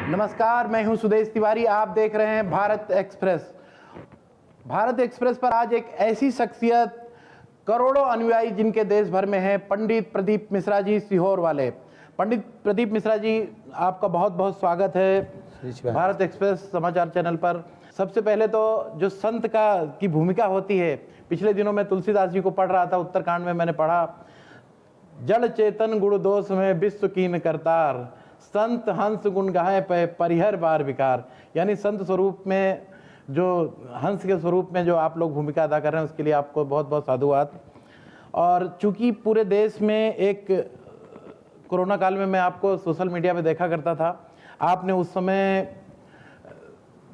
नमस्कार, मैं हूं सुदेश तिवारी। आप देख रहे हैं भारत एक्सप्रेस। भारत एक्सप्रेस पर आज एक ऐसी शख्सियत, करोड़ों अनुयायी जिनके देश भर में हैं, पंडित प्रदीप मिश्रा जी, सीहोर वाले। पंडित प्रदीप मिश्रा जी, आपका बहुत बहुत स्वागत है भारत एक्सप्रेस समाचार चैनल पर। सबसे पहले तो जो संत की भूमिका होती है, पिछले दिनों मैं तुलसीदास जी को पढ़ रहा था, उत्तरकांड में मैंने पढ़ा, जड़ चेतन गुण दोष में विश्व कीन करतार, संत हंस गुण गाए पे परिहर बार विकार। यानी संत स्वरूप में, जो हंस के स्वरूप में जो आप लोग भूमिका अदा कर रहे हैं, उसके लिए आपको बहुत बहुत साधुवाद। और चूंकि पूरे देश में एक कोरोना काल में मैं आपको सोशल मीडिया पे देखा करता था, आपने उस समय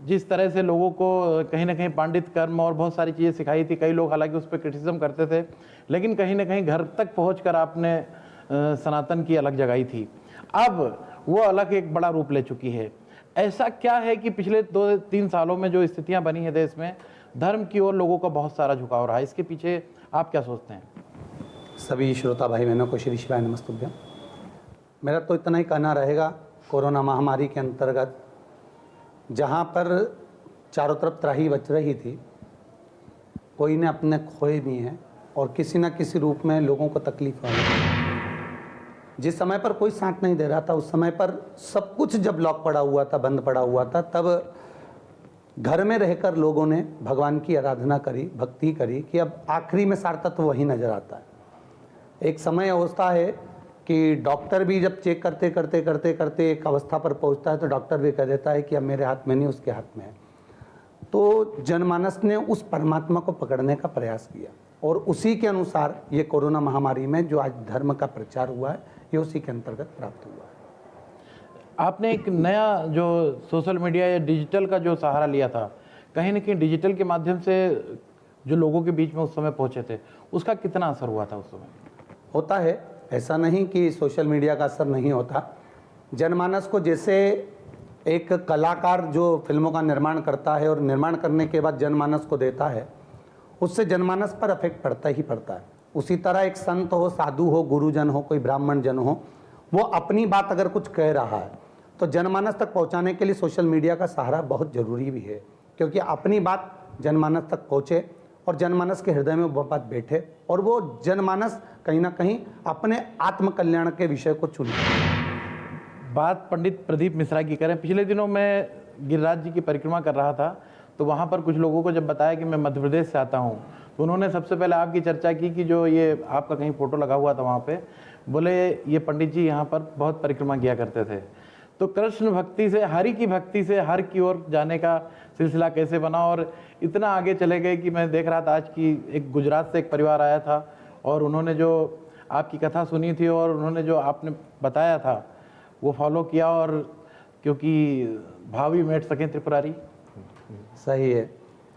जिस तरह से लोगों को कहीं ना कहीं पांडित कर्म और बहुत सारी चीज़ें सिखाई थी। कई लोग हालांकि उस पर क्रिटिसिज्म करते थे, लेकिन कहीं ना कहीं घर तक पहुंचकर आपने सनातन की अलग जगाई थी। अब वो अलग एक बड़ा रूप ले चुकी है। ऐसा क्या है कि पिछले 2-3 सालों में जो स्थितियां बनी हैं देश में, धर्म की ओर लोगों का बहुत सारा झुकाव रहा है, इसके पीछे आप क्या सोचते हैं? सभी श्रोता भाई बहनों को श्री शिवाय नमस्तुभ्यम। मेरा तो इतना ही कहना रहेगा, कोरोना महामारी के अंतर्गत जहाँ पर चारों तरफ त्राही बच रही थी, कोई ने अपने खोए भी हैं और किसी न किसी रूप में लोगों को तकलीफ हुई। जिस समय पर कोई साथ नहीं दे रहा था, उस समय पर सब कुछ जब लॉक पड़ा हुआ था, बंद पड़ा हुआ था, तब घर में रहकर लोगों ने भगवान की आराधना करी, भक्ति करी कि अब आखिरी में सार तत्व वही नजर आता है। एक समय अवस्था है कि डॉक्टर भी जब चेक करते करते करते करते एक अवस्था पर पहुंचता है, तो डॉक्टर भी कह देता है कि अब मेरे हाथ में नहीं, उसके हाथ में है। तो जनमानस ने उस परमात्मा को पकड़ने का प्रयास किया और उसी के अनुसार ये कोरोना महामारी में जो आज धर्म का प्रचार हुआ है, ये उसी के अंतर्गत प्राप्त हुआ है। आपने एक नया जो सोशल मीडिया या डिजिटल का जो सहारा लिया था, कहीं ना कहीं डिजिटल के माध्यम से जो लोगों के बीच में उस समय पहुंचे थे, उसका कितना असर हुआ था उस समय? होता है, ऐसा नहीं कि सोशल मीडिया का असर नहीं होता। जनमानस को जैसे एक कलाकार जो फिल्मों का निर्माण करता है और निर्माण करने के बाद जनमानस को देता है, उससे जनमानस पर अफेक्ट पड़ता ही पड़ता है। उसी तरह एक संत हो, साधु हो, गुरुजन हो, कोई ब्राह्मण जन हो, वो अपनी बात अगर कुछ कह रहा है तो जनमानस तक पहुंचाने के लिए सोशल मीडिया का सहारा बहुत ज़रूरी भी है, क्योंकि अपनी बात जनमानस तक पहुंचे और जनमानस के हृदय में वो बात बैठे और वो जनमानस कहीं ना कहीं अपने आत्मकल्याण के विषय को चुने। बात पंडित प्रदीप मिश्रा की करें, पिछले दिनों मैं गिरिराज जी की परिक्रमा कर रहा था, तो वहाँ पर कुछ लोगों को जब बताया कि मैं मध्य प्रदेश से आता हूँ, तो उन्होंने सबसे पहले आपकी चर्चा की कि जो ये आपका कहीं फ़ोटो लगा हुआ था वहाँ पे, बोले ये पंडित जी यहाँ पर बहुत परिक्रमा किया करते थे। तो कृष्ण भक्ति से, हरि की भक्ति से हर की ओर जाने का सिलसिला कैसे बना, और इतना आगे चले गए कि मैं देख रहा था आज की एक गुजरात से एक परिवार आया था और उन्होंने जो आपकी कथा सुनी थी और उन्होंने जो आपने बताया था वो फॉलो किया, और क्योंकि भावी मेट सकें त्रिपुरारी। सही है।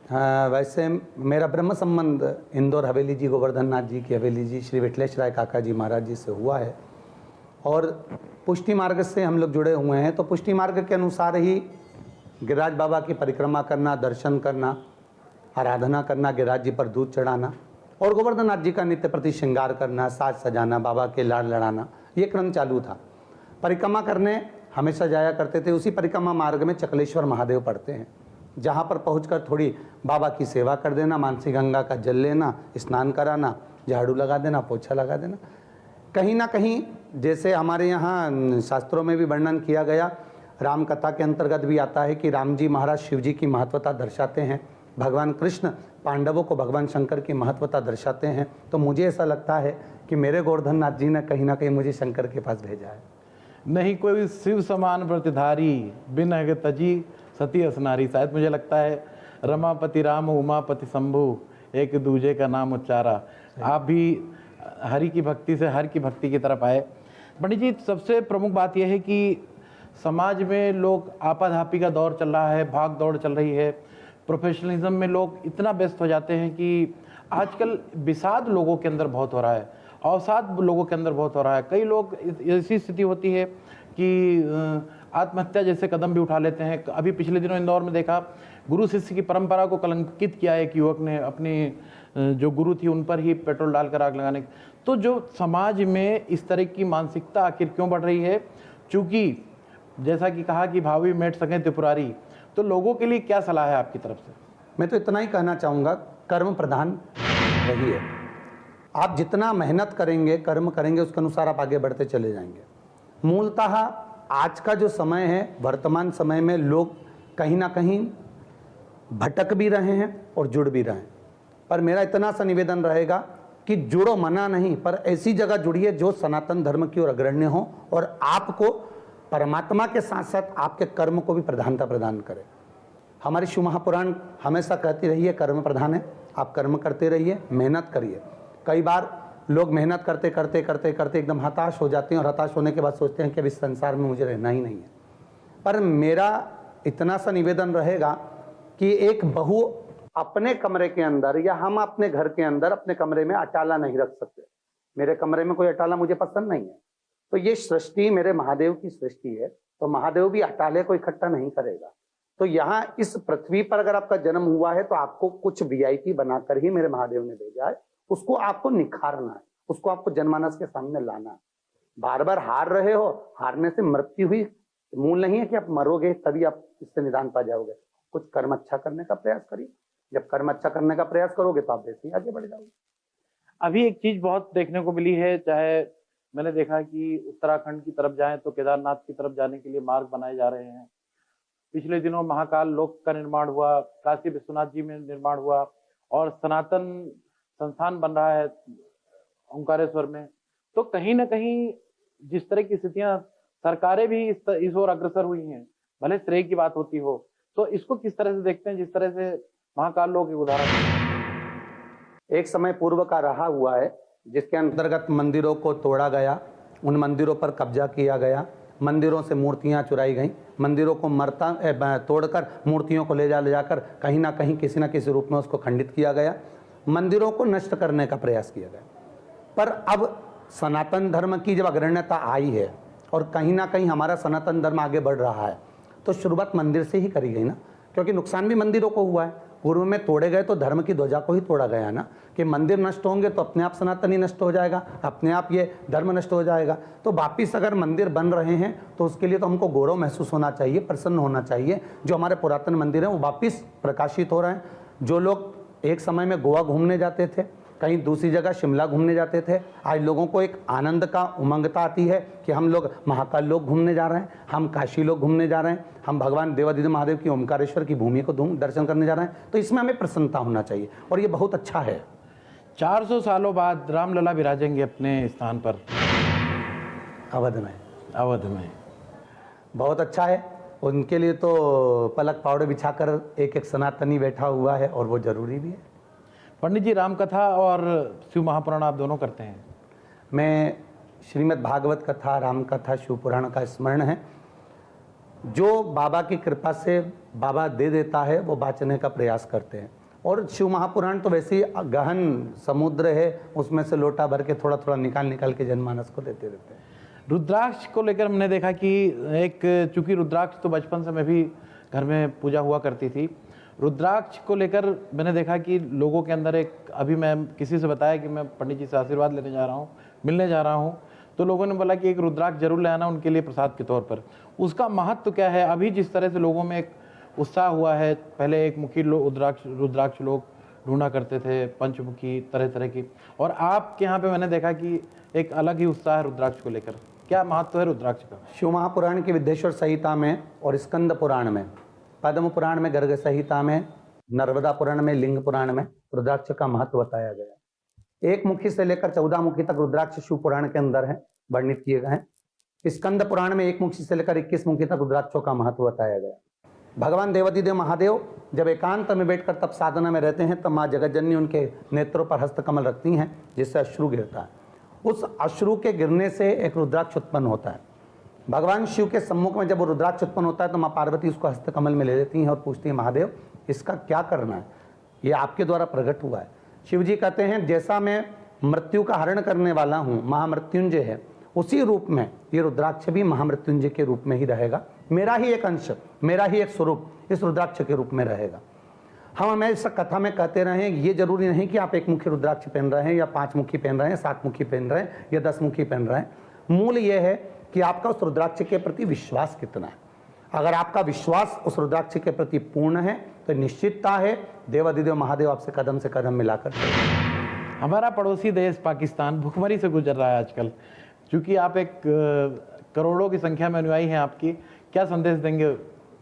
हाँ, वैसे मेरा ब्रह्म संबंध इंदौर हवेली जी, गोवर्धन नाथ जी की हवेली जी, श्री विठलेश राय काका जी महाराज जी से हुआ है और पुष्टि मार्ग से हम लोग जुड़े हुए हैं। तो पुष्टि मार्ग के अनुसार ही गिरिराज बाबा की परिक्रमा करना, दर्शन करना, आराधना करना, गिरिराज जी पर दूध चढ़ाना और गोवर्धन नाथ जी का नित्य प्रति श्रृंगार करना, साज सजाना, बाबा के लाड़ लड़ाना, ये क्रम चालू था। परिक्रमा करने हमेशा जाया करते थे। उसी परिक्रमा मार्ग में चकलेश्वर महादेव पड़ते हैं, जहाँ पर पहुंचकर थोड़ी बाबा की सेवा कर देना, मानसी गंगा का जल लेना, स्नान कराना, झाड़ू लगा देना, पोछा लगा देना। कहीं ना कहीं जैसे हमारे यहाँ शास्त्रों में भी वर्णन किया गया, राम कथा के अंतर्गत भी आता है कि राम जी महाराज शिव जी की महत्वता दर्शाते हैं, भगवान कृष्ण पांडवों को भगवान शंकर की महत्वता दर्शाते हैं। तो मुझे ऐसा लगता है कि मेरे गोवर्धन नाथ जी ने कहीं ना कहीं मुझे शंकर के पास भेजा है। नहीं कोई शिव समान प्रतिधारी, बिन अग तजी सती असनारी। शायद मुझे लगता है रमापति राम उमापति शंभु, एक दूजे का नाम उच्चारा। आप भी हरि की भक्ति से हर की भक्ति की तरफ आए। पंडित जी, सबसे प्रमुख बात यह है कि समाज में लोग आपाधापी का दौर चल रहा है, भाग दौड़ चल रही है, प्रोफेशनलिज्म में लोग इतना व्यस्त हो जाते हैं कि आजकल विषाद लोगों के अंदर बहुत हो रहा है, अवसाद लोगों के अंदर बहुत हो रहा है। कई लोग ऐसी स्थिति होती है कि आत्महत्या जैसे कदम भी उठा लेते हैं। अभी पिछले दिनों इंदौर में देखा, गुरु शिष्य की परंपरा को कलंकित किया एक युवक ने, अपनी जो गुरु थी उन पर ही पेट्रोल डालकर आग लगाने। तो जो समाज में इस तरह की मानसिकता आखिर क्यों बढ़ रही है? चूँकि जैसा कि कहा कि भावी मेट सकें त्रिपुरारी, तो लोगों के लिए क्या सलाह है आपकी तरफ से? मैं तो इतना ही कहना चाहूँगा, कर्म प्रधान रहिए। आप जितना मेहनत करेंगे, कर्म करेंगे, उसके अनुसार आप आगे बढ़ते चले जाएंगे। मूलतः आज का जो समय है, वर्तमान समय में लोग कहीं ना कहीं भटक भी रहे हैं और जुड़ भी रहे हैं। पर मेरा इतना सा निवेदन रहेगा कि जुड़ो, मना नहीं, पर ऐसी जगह जुड़िए जो सनातन धर्म की ओर अग्रण्य हो और आपको परमात्मा के साथ साथ आपके कर्म को भी प्रधानता प्रदान करे। हमारी शिव महापुराण हमेशा कहती रही है कर्म प्रधान है। आप कर्म करते रहिए, मेहनत करिए। कई बार लोग मेहनत करते करते करते करते एकदम हताश हो जाते हैं और हताश होने के बाद सोचते हैं कि अब इस संसार में मुझे रहना ही नहीं है। पर मेरा इतना सा निवेदन रहेगा कि एक बहू अपने कमरे के अंदर या हम अपने घर के अंदर अपने कमरे में अटाला नहीं रख सकते। मेरे कमरे में कोई अटाला मुझे पसंद नहीं है। तो ये सृष्टि मेरे महादेव की सृष्टि है, तो महादेव भी अटाले को इकट्ठा नहीं करेगा। तो यहाँ इस पृथ्वी पर अगर आपका जन्म हुआ है तो आपको कुछ वीआईपी बनाकर ही मेरे महादेव ने भेजा है। उसको आपको निखारना है, उसको आपको जनमानस के सामने लाना है। बार बार हार रहे हो, हारने से मृत्यु हुई मूल नहीं है कि आप मरोगे तभी आप इससे निदान पा जाओगे। कुछ कर्म अच्छा करने का प्रयास करिए। जब कर्म अच्छा करने का प्रयास करोगे तो आप वैसे ही आगे बढ़ जाओगे। अभी एक चीज बहुत देखने को मिली है, चाहे मैंने देखा कि उत्तराखंड की तरफ जाएं तो केदारनाथ की तरफ जाने के लिए मार्ग बनाए जा रहे हैं। पिछले दिनों महाकाल लोक का निर्माण हुआ, काशी विश्वनाथ जी में निर्माण हुआ और सनातन संस्थान बन रहा है ओंकारेश्वर में। तो कहीं ना कहीं जिस तरह की स्थितियां, सरकारें भी इस ओर अग्रसर हुई हैं, भले श्रेय की बात होती हो, तो इसको किस तरह से देखते हैं, जिस तरह से महाकाल लोक एक उदाहरण? एक समय पूर्व का रहा हुआ है जिसके अंतर्गत मंदिरों को तोड़ा गया, उन मंदिरों पर कब्जा किया गया, मंदिरों से मूर्तियां चुराई गईं, मंदिरों को तोड़कर मूर्तियों को ले जाकर कहीं ना कहीं किसी न किसी रूप में उसको खंडित किया गया, मंदिरों को नष्ट करने का प्रयास किया गया। पर अब सनातन धर्म की जब अग्रण्यता आई है और कहीं ना कहीं हमारा सनातन धर्म आगे बढ़ रहा है, तो शुरुआत मंदिर से ही करी गई ना, क्योंकि नुकसान भी मंदिरों को हुआ है। पूर्व में तोड़े गए तो धर्म की ध्वजा को ही तोड़ा गया ना, कि मंदिर नष्ट होंगे तो अपने आप सनातन ही नष्ट हो जाएगा, अपने आप ये धर्म नष्ट हो जाएगा। तो वापिस अगर मंदिर बन रहे हैं तो उसके लिए तो हमको गौरव महसूस होना चाहिए, प्रसन्न होना चाहिए। जो हमारे पुरातन मंदिर हैं वो वापिस प्रकाशित हो रहे हैं। जो लोग एक समय में गोवा घूमने जाते थे, कहीं दूसरी जगह शिमला घूमने जाते थे, आज लोगों को एक आनंद का उमंगता आती है कि हम लोग महाकाल लोक घूमने जा रहे हैं, हम काशी लोक घूमने जा रहे हैं, हम भगवान देवादिदेव महादेव की ओमकारेश्वर की भूमि को दर्शन करने जा रहे हैं। तो इसमें हमें प्रसन्नता होना चाहिए और ये बहुत अच्छा है। 400 सालों बाद रामलला विराजेंगे अपने स्थान पर अवध में। अवध में बहुत अच्छा है। उनके लिए तो पलक पावड़े बिछाकर एक एक सनातनी बैठा हुआ है और वो जरूरी भी है। पंडित जी, रामकथा और शिव महापुराण आप दोनों करते हैं? मैं श्रीमद् भागवत कथा, राम कथा, शिव पुराण का स्मरण है। जो बाबा की कृपा से बाबा दे देता है वो वाचने का प्रयास करते हैं। और शिव महापुराण तो वैसे ही गहन समुद्र है, उसमें से लोटा भर के थोड़ा थोड़ा निकाल के जनमानस को देते रहते हैं। रुद्राक्ष को लेकर हमने देखा कि चूंकि रुद्राक्ष तो बचपन से मैं भी घर में पूजा हुआ करती थी, रुद्राक्ष को लेकर मैंने देखा कि लोगों के अंदर अभी मैं किसी से बताया कि मैं पंडित जी से आशीर्वाद लेने जा रहा हूँ, मिलने जा रहा हूँ, तो लोगों ने बोला कि एक रुद्राक्ष जरूर ले आना उनके लिए प्रसाद के तौर पर। उसका महत्व क्या है? अभी जिस तरह से लोगों में एक उत्साह हुआ है, पहले एक मुखी रुद्राक्ष लोग ढूंढा करते थे, पंचमुखी तरह तरह की, और आपके यहाँ पे मैंने देखा कि एक अलग ही उत्साह है रुद्राक्ष को लेकर। क्या महत्व है रुद्राक्ष का? शिव महापुराण की विद्येश्वर संहिता में और स्कंद पुराण में, पद्म पुराण में, गर्ग संहिता में, नर्मदा पुराण में, लिंग पुराण में रुद्राक्ष का महत्व बताया गया। 1 मुखी से लेकर 14 मुखी तक रुद्राक्ष शिव पुराण के अंदर है, वर्णित किए गए हैं। स्कंद पुराण में 1 मुखी से लेकर 21 मुखी तक रुद्राक्षों का महत्व बताया गया। भगवान देवादिदेव महादेव जब एकांत में बैठकर तब साधना में रहते हैं, तब माँ जगतजननी उनके नेत्रों पर हस्तकमल रखती हैं, जिससे अश्रु गिरता है। उस अश्रु के गिरने से एक रुद्राक्ष उत्पन्न होता है। भगवान शिव के सम्मुख में जब वो रुद्राक्ष उत्पन्न होता है तो माँ पार्वती उसको हस्तकमल में ले लेती हैं और पूछती है, महादेव इसका क्या करना है, ये आपके द्वारा प्रकट हुआ है। शिव जी कहते हैं, जैसा मैं मृत्यु का हरण करने वाला हूँ, महामृत्युंजय है, उसी रूप में ये रुद्राक्ष भी महामृत्युंजय के रूप में ही रहेगा। मेरा ही एक अंश, मेरा ही एक स्वरूप इस रुद्राक्ष के रूप में रहेगा। हम हमेशा कथा में कहते रहे, ये जरूरी नहीं कि आप 1 मुखी रुद्राक्ष पहन रहे हैं या 5 मुखी पहन रहे हैं, 7 मुखी पहन रहे हैं या 10 मुखी पहन रहे हैं। मूल ये है कि आपका उस रुद्राक्ष के प्रति विश्वास कितना है। अगर आपका विश्वास उस रुद्राक्ष के प्रति पूर्ण है तो निश्चितता है देवाधिदेव महादेव आपसे कदम से कदम मिलाकर चलेंगे। हमारा पड़ोसी देश पाकिस्तान भुखमरी से गुजर रहा है आजकल। क्योंकि आप एक करोड़ों की संख्या में अनुयायी हैं आपकी, क्या संदेश देंगे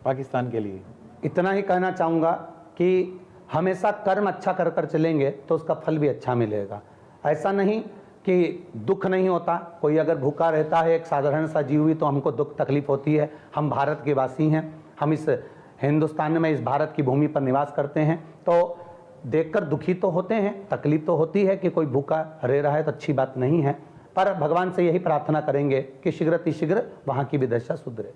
पाकिस्तान के लिए? इतना ही कहना चाहूँगा कि हमेशा कर्म अच्छा कर कर चलेंगे तो उसका फल भी अच्छा मिलेगा। ऐसा नहीं कि दुख नहीं होता, कोई अगर भूखा रहता है एक साधारण सा जीव भी तो हमको दुख तकलीफ होती है। हम भारत के वासी हैं, हम इस हिंदुस्तान में इस भारत की भूमि पर निवास करते हैं, तो देखकर दुखी तो होते हैं, तकलीफ तो होती है कि कोई भूखा रह रहा है तो अच्छी बात नहीं है। पर भगवान से यही प्रार्थना करेंगे कि शीघ्र वहाँ की भी दशा सुधरे।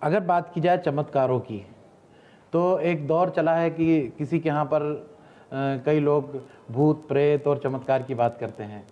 अगर बात की जाए चमत्कारों की, तो एक दौर चला है कि किसी के यहाँ पर कई लोग भूत प्रेत और चमत्कार की बात करते हैं।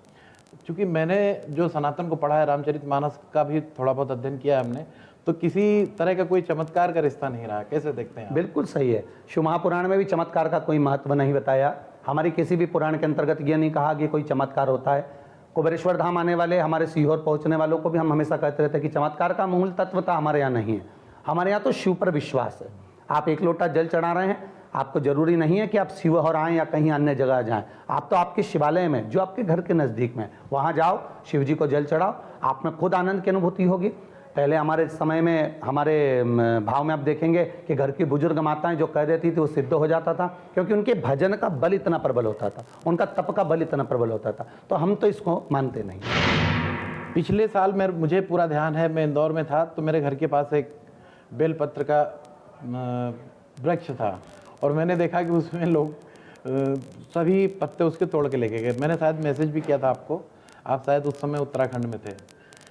क्योंकि मैंने जो सनातन को पढ़ा है, रामचरितमानस का भी थोड़ा बहुत अध्ययन किया है हमने, तो किसी तरह का कोई चमत्कार का रिश्ता नहीं रहा। कैसे देखते हैं आप? बिल्कुल सही है। शिव महापुराण में भी चमत्कार का कोई महत्व नहीं बताया। हमारी किसी भी पुराण के अंतर्गत ये नहीं कहा कि कोई चमत्कार होता है। कुबेरेश्वर धाम आने वाले हमारे सीहोर पहुंचने वालों को भी हम हमेशा कहते रहते हैं कि चमत्कार का मूल तत्वता हमारे यहाँ नहीं है। हमारे यहाँ तो शिव पर विश्वास है। आप एक लोटा जल चढ़ा रहे हैं, आपको जरूरी नहीं है कि आप शिवहर आएँ या कहीं अन्य जगह जाएं। आप तो आपके शिवालय में जो आपके घर के नज़दीक में, वहाँ जाओ, शिव जी को जल चढ़ाओ, आप में खुद आनंद की अनुभूति होगी। पहले हमारे समय में, हमारे भाव में आप देखेंगे कि घर की बुजुर्ग माताएं जो कह देती थी वो सिद्ध हो जाता था, क्योंकि उनके भजन का बल इतना प्रबल होता था, उनका तप का बल इतना प्रबल होता था। तो हम तो इसको मानते नहीं। पिछले साल मुझे पूरा ध्यान है, मैं इंदौर में था, तो मेरे घर के पास एक बेलपत्र का वृक्ष था और मैंने देखा कि उसमें लोग सभी पत्ते उसके तोड़ के लेके गए। मैंने शायद मैसेज भी किया था आपको, आप शायद उस समय उत्तराखंड में थे।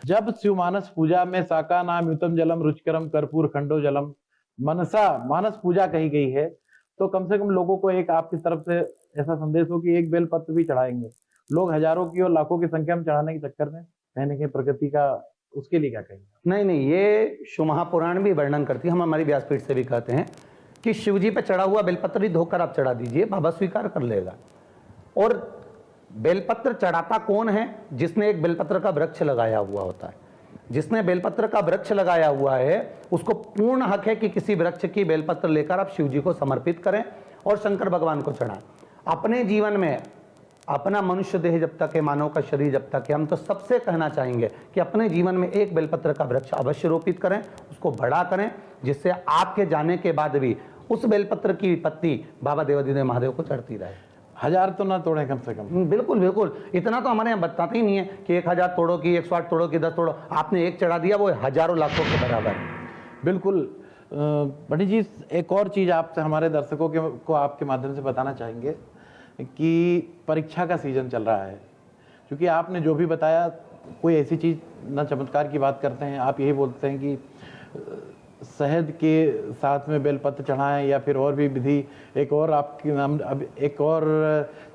जब शिवमानस पूजा में साका नाम युतम जलम रुचिकरम कर्पूर खंडो जलम मनसा मानस पूजा कही गई है, तो कम से कम लोगों को एक आपकी तरफ से ऐसा संदेश हो कि एक बेलपत्र भी चढ़ाएंगे। लोग हजारों की और लाखों की संख्या में चढ़ाने के चक्कर में कहीं ना कहीं प्रकृति का, उसके लिए क्या कहेंगे? नहीं, ये शिव महापुराण भी वर्णन करती है। हम हमारी व्यासपीठ से भी कहते हैं कि शिव जी पे चढ़ा हुआ बेलपत्र ही धोकर आप चढ़ा दीजिए, बाबा स्वीकार कर लेगा। और बेलपत्र चढ़ाता कौन है? जिसने एक बेलपत्र का वृक्ष लगाया हुआ होता है। जिसने बेलपत्र का वृक्ष लगाया हुआ है उसको पूर्ण हक है कि किसी वृक्ष की बेलपत्र लेकर आप शिव जी को समर्पित करें और शंकर भगवान को चढ़ाएं। अपने जीवन में अपना मनुष्य देह जब तक है, मानव का शरीर जब तक है, हम तो सबसे कहना चाहेंगे कि अपने जीवन में एक बेलपत्र का वृक्ष अवश्य रोपित करें, उसको बड़ा करें, जिससे आपके जाने के बाद भी उस बेलपत्र की पत्ती बाबा देवाधिदेव महादेव को चढ़ती रहे। 1000 तो ना तोड़े कम से कम। बिल्कुल बिल्कुल, इतना तो हमारे यहाँ बताते ही नहीं है कि 1000 तोड़ो कि 108 तोड़ो कि 10 तोड़ो। आपने एक चढ़ा दिया, वो हजारों लाखों के बराबर है। बिल्कुल। पंडित जी, एक और चीज़ आपसे, हमारे दर्शकों को आपके माध्यम से बताना चाहेंगे कि परीक्षा का सीजन चल रहा है। क्योंकि आपने जो भी बताया, कोई ऐसी चीज़ ना चमत्कार की बात करते हैं, आप यही बोलते हैं कि शहद के साथ में बेलपत्र चढ़ाएं या फिर और भी विधि। एक और आपके नाम, अब एक और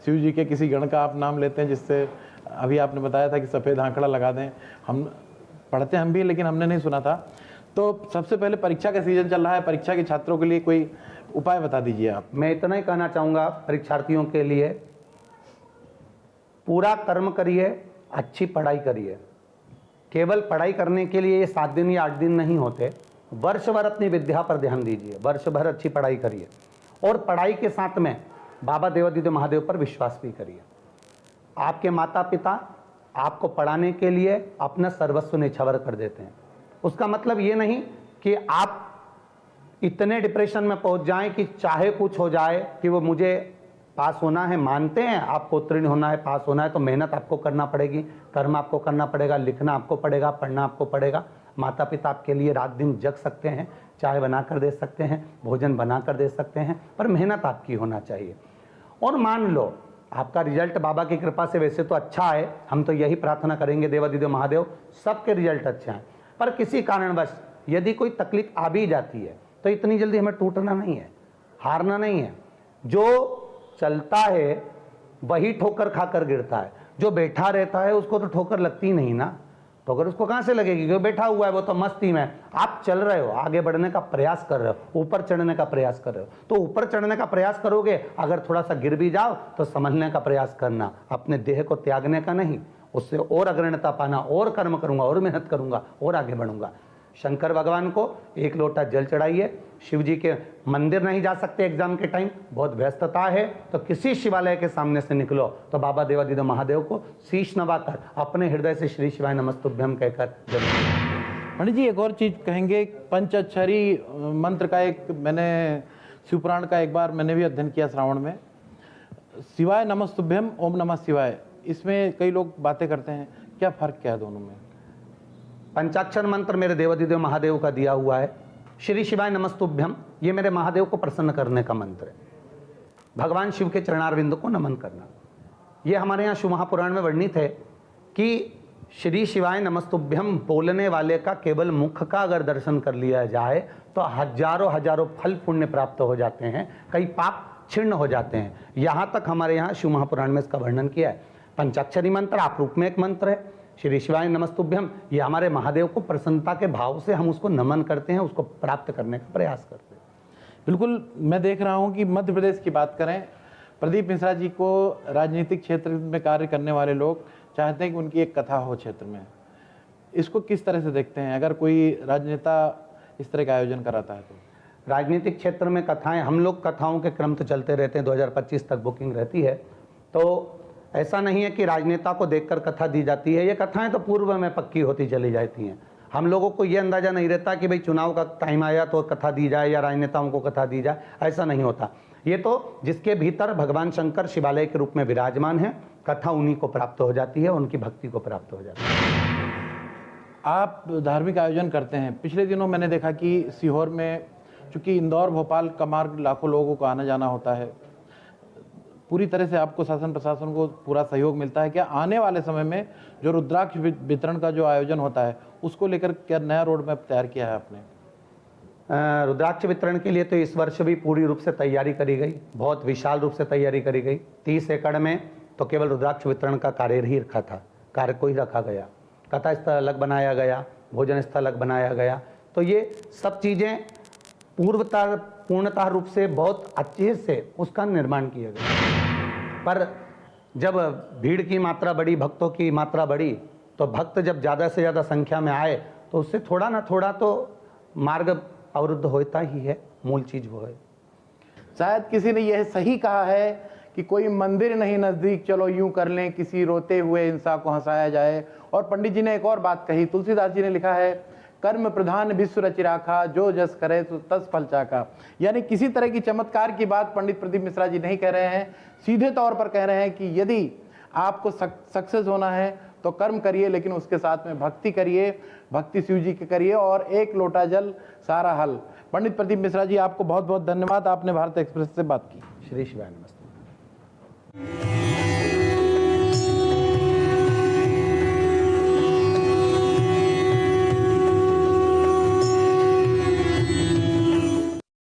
शिव जी के किसी गण का आप नाम लेते हैं, जिससे अभी आपने बताया था कि सफ़ेद आंकड़ा लगा दें। हम पढ़ते हम भी, लेकिन हमने नहीं सुना था। तो सबसे पहले परीक्षा का सीजन चल रहा है, परीक्षा के छात्रों के लिए कोई उपाय बता दीजिए आप। मैं इतना ही कहना चाहूँगा परीक्षार्थियों के लिए, पूरा कर्म करिए, अच्छी पढ़ाई करिए। केवल पढ़ाई करने के लिए ये 7 दिन या 8 दिन नहीं होते। वर्ष भर अपनी विद्या पर ध्यान दीजिए, वर्ष भर अच्छी पढ़ाई करिए और पढ़ाई के साथ में बाबा देवाधिदेव महादेव पर विश्वास भी करिए। आपके माता पिता आपको पढ़ाने के लिए अपना सर्वस्व निछावर कर देते हैं। उसका मतलब ये नहीं कि आप इतने डिप्रेशन में पहुंच जाएं कि चाहे कुछ हो जाए कि वो मुझे पास होना है। मानते हैं आपको उत्तीर्ण होना है, पास होना है, तो मेहनत आपको करना पड़ेगी, कर्म आपको करना पड़ेगा, लिखना आपको पड़ेगा, पढ़ना आपको पड़ेगा। माता पिता आपके लिए रात दिन जग सकते हैं, चाय बना कर दे सकते हैं, भोजन बना कर दे सकते हैं, पर मेहनत आपकी होना चाहिए। और मान लो आपका रिजल्ट बाबा की कृपा से वैसे तो अच्छा है, हम तो यही प्रार्थना करेंगे देवाधिदेव महादेव सबके रिजल्ट अच्छे हैं, पर किसी कारणवश यदि कोई तकलीफ आ भी जाती है तो इतनी जल्दी हमें टूटना नहीं है, हारना नहीं है। जो चलता है वही ठोकर खाकर गिरता है, जो बैठा रहता है उसको तो ठोकर लगती ही नहीं ना। ठोकर उसको कहाँ से लगेगी? जो बैठा हुआ है वो तो मस्ती में। आप चल रहे हो, आगे बढ़ने का प्रयास कर रहे हो, ऊपर चढ़ने का प्रयास कर रहे हो, तो ऊपर चढ़ने का प्रयास करोगे, अगर थोड़ा सा गिर भी जाओ तो संभलने का प्रयास करना, अपने देह को त्यागने का नहीं। उससे और अग्रणता पाना, और कर्म करूंगा, और मेहनत करूंगा, और आगे बढ़ूंगा। शंकर भगवान को एक लोटा जल चढ़ाइए। शिव जी के मंदिर नहीं जा सकते एग्जाम के टाइम, बहुत व्यस्तता है, तो किसी शिवालय के सामने से निकलो तो बाबा देवादिदेव महादेव को शीश नवाकर अपने हृदय से श्री शिवाय नमस्तुभ्यम कहकर जरूर। पंडित जी एक और चीज कहेंगे, पंचाक्षरी मंत्र का एक मैंने शिवपुराण का एक बार मैंने भी अध्ययन किया श्रावण में, शिवाय नमस्तुभ्यम ओम नमः शिवाय, इसमें कई लोग बातें करते हैं, क्या फर्क क्या है दोनों में? पंचाक्षर मंत्र मेरे देवादिदेव महादेव का दिया हुआ है। श्री शिवाय नमस्तुभ्यम ये मेरे महादेव को प्रसन्न करने का मंत्र है, भगवान शिव के चरणारविंद को नमन करना। ये हमारे यहाँ शिव महापुराण में वर्णित है कि श्री शिवाय नमस्तुभ्यम बोलने वाले का केवल मुख का अगर दर्शन कर लिया जाए तो हजारों हजारों फल पुण्य प्राप्त हो जाते हैं, कई पाप छिन्न हो जाते हैं। यहाँ तक हमारे यहाँ शिव महापुराण में इसका वर्णन किया है। पंचाक्षरी मंत्र आप रूप में एक मंत्र है, श्री शिवाय नमस्तुभ्यम ये हमारे महादेव को प्रसन्नता के भाव से हम उसको नमन करते हैं, उसको प्राप्त करने का प्रयास करते हैं। बिल्कुल, मैं देख रहा हूँ कि मध्य प्रदेश की बात करें, प्रदीप मिश्रा जी को राजनीतिक क्षेत्र में कार्य करने वाले लोग चाहते हैं कि उनकी एक कथा हो क्षेत्र में, इसको किस तरह से देखते हैं अगर कोई राजनेता इस तरह का आयोजन कराता है तो? राजनीतिक क्षेत्र में कथाएं, हम लोग कथाओं के क्रम तो चलते रहते हैं, 2025 तक बुकिंग रहती है, तो ऐसा नहीं है कि राजनेता को देखकर कथा दी जाती है। ये कथाएं तो पूर्व में पक्की होती चली जाती हैं। हम लोगों को ये अंदाजा नहीं रहता कि भाई चुनाव का टाइम आया तो कथा दी जाए या राजनेताओं को कथा दी जाए, ऐसा नहीं होता। ये तो जिसके भीतर भगवान शंकर शिवालय के रूप में विराजमान है, कथा उन्हीं को प्राप्त हो जाती है, उनकी भक्ति को प्राप्त हो जाती है। आप धार्मिक आयोजन करते हैं, पिछले दिनों मैंने देखा कि सीहोर में, चूंकि इंदौर भोपाल का मार्ग लाखों लोगों को आना जाना होता है, पूरी तरह से आपको शासन प्रशासन को पूरा सहयोग मिलता है। क्या आने वाले समय में जो रुद्राक्ष वितरण का जो आयोजन होता है उसको लेकर क्या नया रोड मैप तैयार किया है आपने? रुद्राक्ष वितरण के लिए तो इस वर्ष भी पूरी रूप से तैयारी करी गई, बहुत विशाल रूप से तैयारी करी गई। 30 एकड़ में तो केवल रुद्राक्ष वितरण का कार्य ही रखा था, कार्य को ही रखा गया, कथा स्थल अलग बनाया गया, भोजन स्थल अलग बनाया गया। तो ये सब चीज़ें पूर्णतः रूप से बहुत अच्छे से उसका निर्माण किया गया। पर जब भीड़ की मात्रा बढ़ी, भक्तों की मात्रा बढ़ी, तो भक्त जब ज़्यादा से ज़्यादा संख्या में आए तो उससे थोड़ा ना थोड़ा तो मार्ग अवरुद्ध होता ही है, मूल चीज़ वो है। शायद किसी ने यह सही कहा है कि कोई मंदिर नहीं नज़दीक, चलो यूं कर लें, किसी रोते हुए इंसान को हंसाया जाए। और पंडित जी ने एक और बात कही, तुलसीदास जी ने लिखा है, कर्म प्रधान विश्व रचि राखा, जो जस करे तो तस फल चाखा। यानी किसी तरह की चमत्कार की बात पंडित प्रदीप मिश्रा जी नहीं कह रहे हैं, सीधे तौर पर कह रहे हैं कि यदि आपको सक्सेस होना है तो कर्म करिए, लेकिन उसके साथ में भक्ति करिए, भक्ति शिव जी की करिए, और एक लोटा जल सारा हल। पंडित प्रदीप मिश्रा जी आपको बहुत बहुत धन्यवाद, आपने भारत एक्सप्रेस से बात की। श्री शिवाय नमस्ते।